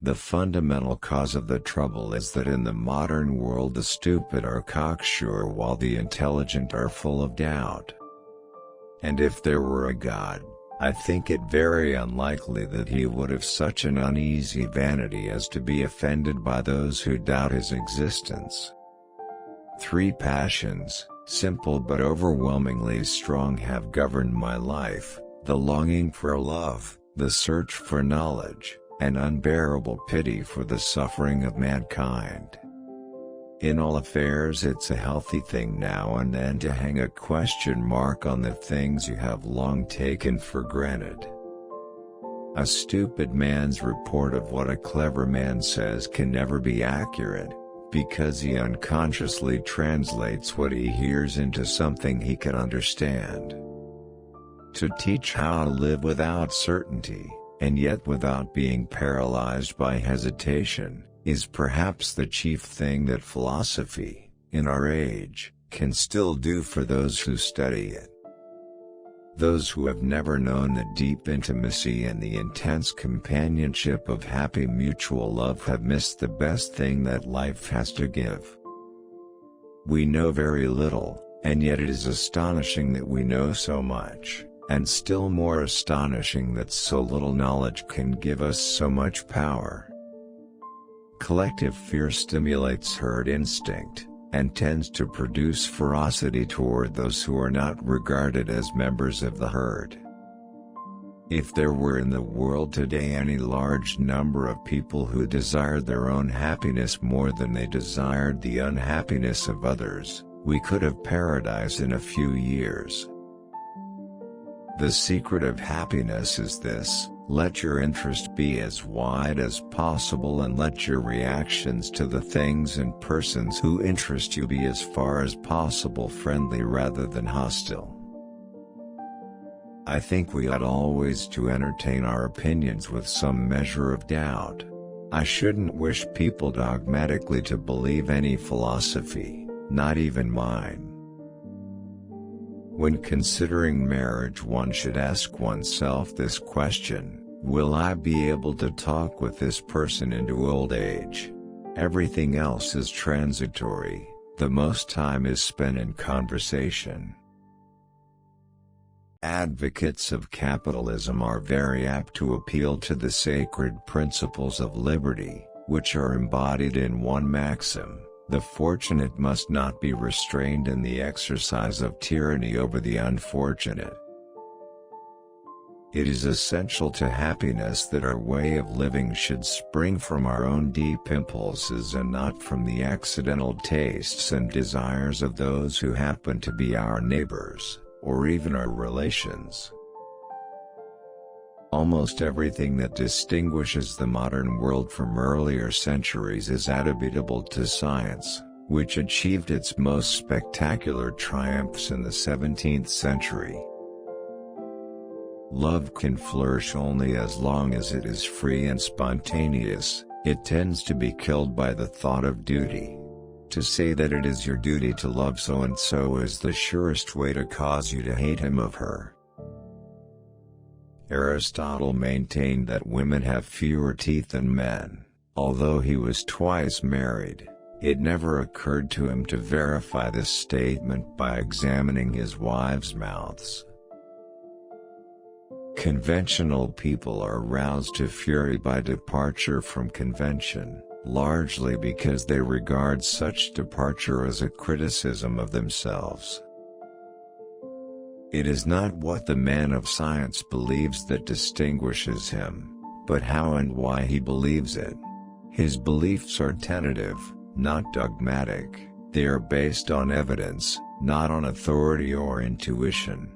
The fundamental cause of the trouble is that in the modern world the stupid are cocksure while the intelligent are full of doubt. And if there were a God, I think it very unlikely that he would have such an uneasy vanity as to be offended by those who doubt his existence. 3 passions, simple but overwhelmingly strong, have governed my life: the longing for love, the search for knowledge, and unbearable pity for the suffering of mankind. In all affairs it's a healthy thing now and then to hang a question mark on the things you have long taken for granted. A stupid man's report of what a clever man says can never be accurate, because he unconsciously translates what he hears into something he can understand. To teach how to live without certainty, and yet without being paralyzed by hesitation, is perhaps the chief thing that philosophy, in our age, can still do for those who study it. Those who have never known the deep intimacy and the intense companionship of happy mutual love have missed the best thing that life has to give. We know very little, and yet it is astonishing that we know so much, and still more astonishing that so little knowledge can give us so much power. Collective fear stimulates herd instinct, and tends to produce ferocity toward those who are not regarded as members of the herd. If there were in the world today any large number of people who desired their own happiness more than they desired the unhappiness of others, we could have paradise in a few years. The secret of happiness is this: let your interest be as wide as possible and let your reactions to the things and persons who interest you be as far as possible friendly rather than hostile. I think we ought always to entertain our opinions with some measure of doubt. I shouldn't wish people dogmatically to believe any philosophy, not even mine. When considering marriage, one should ask oneself this question: will I be able to talk with this person into old age? Everything else is transitory, the most time is spent in conversation. Advocates of capitalism are very apt to appeal to the sacred principles of liberty, which are embodied in one maxim: the fortunate must not be restrained in the exercise of tyranny over the unfortunate. It is essential to happiness that our way of living should spring from our own deep impulses and not from the accidental tastes and desires of those who happen to be our neighbors, or even our relations. Almost everything that distinguishes the modern world from earlier centuries is attributable to science, which achieved its most spectacular triumphs in the 17th century. Love can flourish only as long as it is free and spontaneous. It tends to be killed by the thought of duty. To say that it is your duty to love so-and-so is the surest way to cause you to hate him or her. Aristotle maintained that women have fewer teeth than men. Although he was twice married, it never occurred to him to verify this statement by examining his wives' mouths. Conventional people are roused to fury by departure from convention, largely because they regard such departure as a criticism of themselves. It is not what the man of science believes that distinguishes him, but how and why he believes it. His beliefs are tentative, not dogmatic. They are based on evidence, not on authority or intuition.